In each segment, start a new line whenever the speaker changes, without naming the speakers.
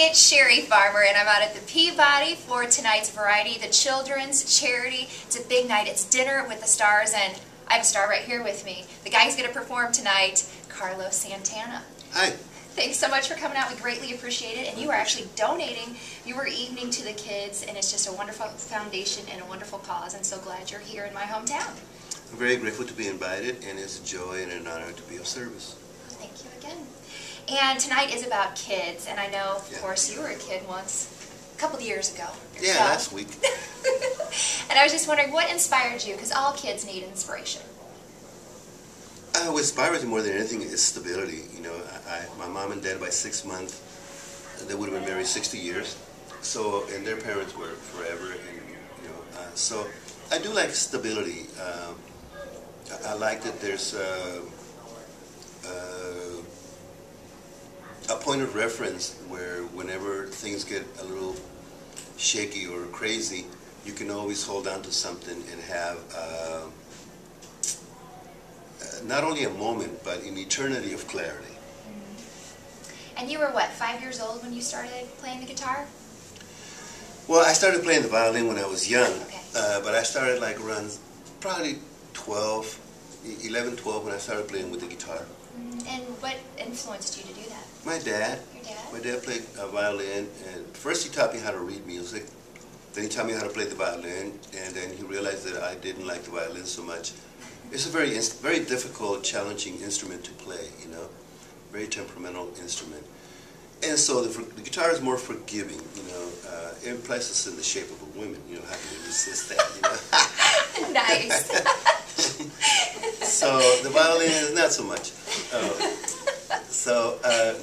it's Sherry Farmer, and I'm out at the Peabody for tonight's variety, the Children's Charity. It's a big night. It's dinner with the stars, and I have a star right here with me. The guy who's going to perform tonight, Carlos Santana.
Hi.
Thanks so much for coming out. We greatly appreciate it. And you are actually donating your evening to the kids, and it's just a wonderful foundation and a wonderful cause. I'm so glad you're here in my hometown.
I'm very grateful to be invited, and it's a joy and an honor to be of service.
Thank you again. And tonight is about kids, and I know, of course, you were a kid once, a couple of years ago.
Yeah, last week.
And I was just wondering, what inspired you? Because all kids need inspiration.
What inspires me more than anything is stability. You know, my mom and dad, by 6 months, they would have been married 60 years. So, and their parents were forever, and so I do like stability. I like that there's a point of reference where whenever things get a little shaky or crazy, you can always hold on to something and have not only a moment, but an eternity of clarity.
Mm-hmm. And you were, what, 5 years old when you started playing the guitar?
Well, I started playing the violin when I was young,
okay.
But I started like around probably 11, 12 when I started playing with the guitar.
And what influenced you to do that?
My dad.
Your dad?
My dad played violin, and first he taught me how to read music. Then he taught me how to play the violin, and then he realized that I didn't like the violin so much. It's a very difficult, challenging instrument to play, you know, very temperamental instrument. And so the guitar is more forgiving, you know. It places in the shape of a woman, you know, how can you resist that, you know?
Nice.
So the violin is not so much.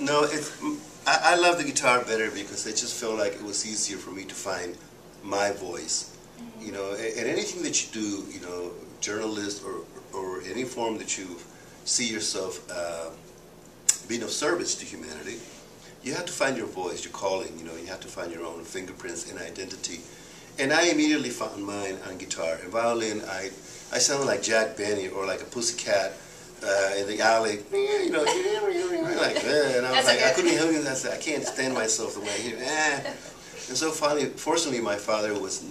No, I love the guitar better because I just felt like it was easier for me to find my voice. You know, and anything that you do, you know, journalist or any form that you see yourself being of service to humanity, you have to find your voice, your calling, you know, you have to find your own fingerprints and identity. And I immediately found mine on guitar. And violin, I sounded like Jack Benny or like a pussycat in the alley, you know, like that. And I was like, I couldn't help it. I said, I can't stand myself the way I hear. And so fortunately, my father was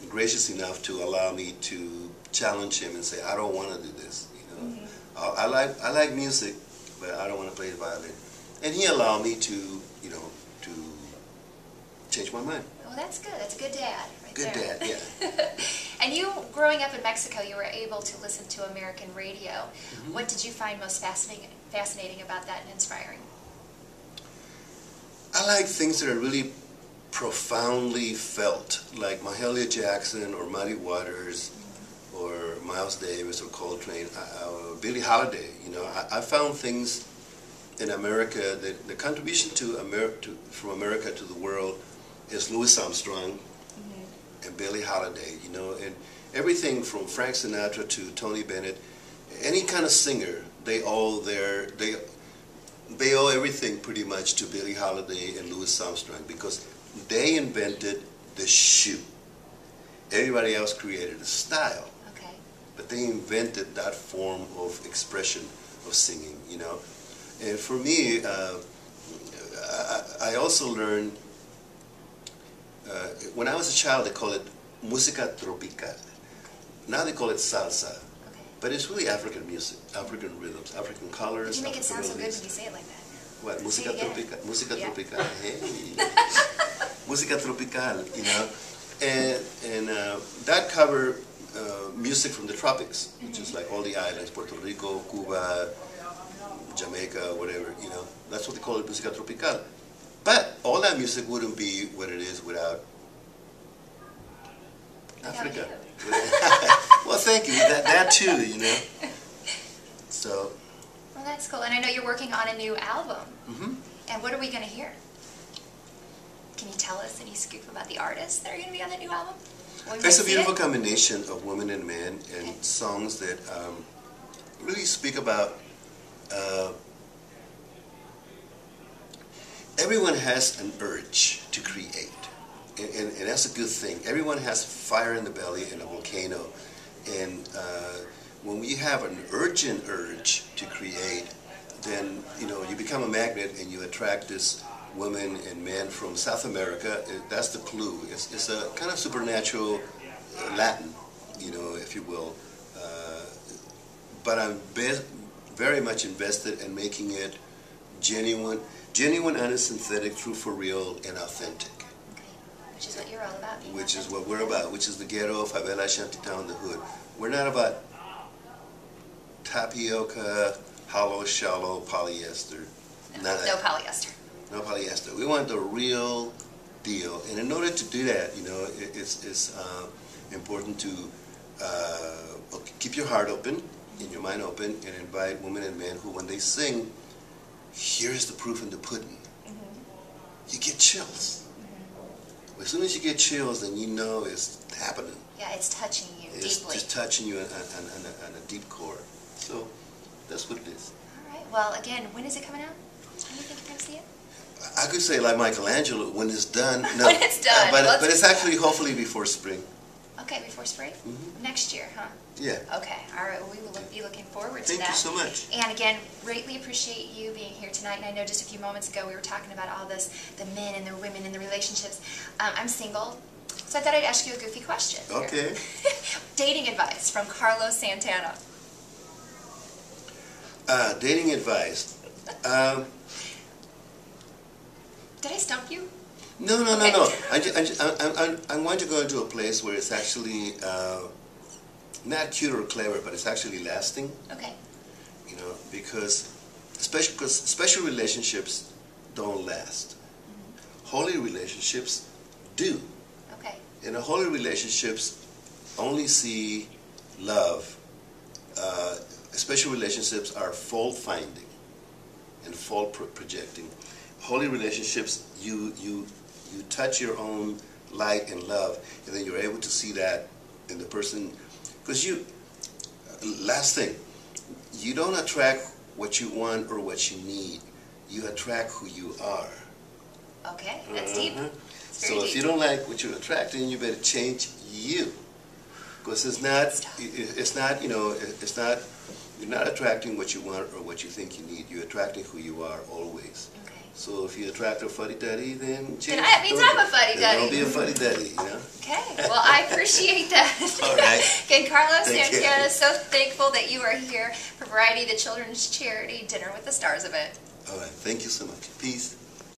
gracious enough to allow me to challenge him and say, I don't want to do this. You know, I like music, but I don't want to play the violin. And he allowed me to, you know, to change my mind.
Well, that's good. That's a good dad.
Good dad, yeah.
And you, growing up in Mexico, you were able to listen to American radio.
Mm-hmm.
What did you find most fascinating about that and inspiring?
I like things that are really profoundly felt, like Mahalia Jackson or Muddy Waters or Miles Davis or Coltrane, or Billie Holiday. You know, I found things in America that the contribution from America to the world is Louis Armstrong and Billie Holiday, you know, and everything from Frank Sinatra to Tony Bennett, any kind of singer, they owe everything pretty much to Billie Holiday and Louis Armstrong because they invented the shoe. Everybody else created a style, but they invented that form of expression of singing, you know. And for me, I also learned, when I was a child, they called it música tropical. Now they call it salsa. But it's really African music, African rhythms, African colors.
You make it sound so good when you say it like that.
What? Música tropical. Música tropical. Hey. Música tropical, you know. And that covered music from the tropics, which is like all the islands, Puerto Rico, Cuba, Jamaica, whatever, you know. That's what they call it, música tropical. But all that music wouldn't be what it is without Africa. Well, thank you. That too, you know. So.
Well, that's cool. And I know you're working on a new album.
Mm-hmm.
And what are we going to hear? Can you tell us any scoop about the artists that are going to be on the new album?
It's a beautiful combination of women and men and songs that really speak about everyone has an urge to create, and that's a good thing. Everyone has fire in the belly and a volcano, and when we have an urgent urge to create, then you know you become a magnet and you attract this women and men from South America. That's the clue. It's a kind of supernatural Latin, you know, if you will. But I'm very much invested in making it genuine and synthetic, true, for real, and authentic.
Which is what you're all about.
Which is what we're about, which is the ghetto, favela, shantytown, the hood. We're not about tapioca, hollow, shallow, polyester.
No polyester.
No polyester. We want the real deal. And in order to do that, you know, it's important to keep your heart open and your mind open and invite women and men who, when they sing, here's the proof in the pudding. You get chills. As soon as you get chills, then you know it's happening.
Yeah, it's touching you deeply.
It's just touching you on a deep core. So that's what it is.
All right. Well, again, when is it coming out? When do you think you're going to see it?
I could say like Michelangelo, when it's done. No,
when it's done.
But it's actually hopefully before spring.
Okay, before spring? Next year, huh?
Yeah.
Okay. All right. Well, we will be looking forward to
Thank
that.
you so much.
And again, greatly appreciate you being here tonight. And I know just a few moments ago we were talking about all this, the men and the women and the relationships. I'm single, so I thought I'd ask you a goofy question.
Okay.
Dating advice from Carlos Santana.
Dating advice.
Did I stump you?
No. I want to go into a place where it's actually not cute or clever, but it's actually lasting.
Okay.
You know, because special relationships don't last. Holy relationships do.
Okay.
And holy relationships only see love. Special relationships are fault finding and fault projecting. Holy relationships, you touch your own light and love, and then you're able to see that in the person. Because last thing, you don't attract what you want or what you need. You attract who you are.
Okay, that's deep.
So if you don't like what you're attracting, you better change you. Because you're not attracting what you want or what you think you need. You're attracting who you are always.
Okay.
So if you attract a fuddy-duddy, then change.
Then that means I'm a fuddy-duddy.
Don't be a fuddy-duddy, you know?
Okay. Well, I appreciate that.
All right.
Again, Carlos
Thank
Santana,
you.
so thankful that you are here for Variety, the children's charity dinner with the stars of it.
All right. Thank you so much. Peace.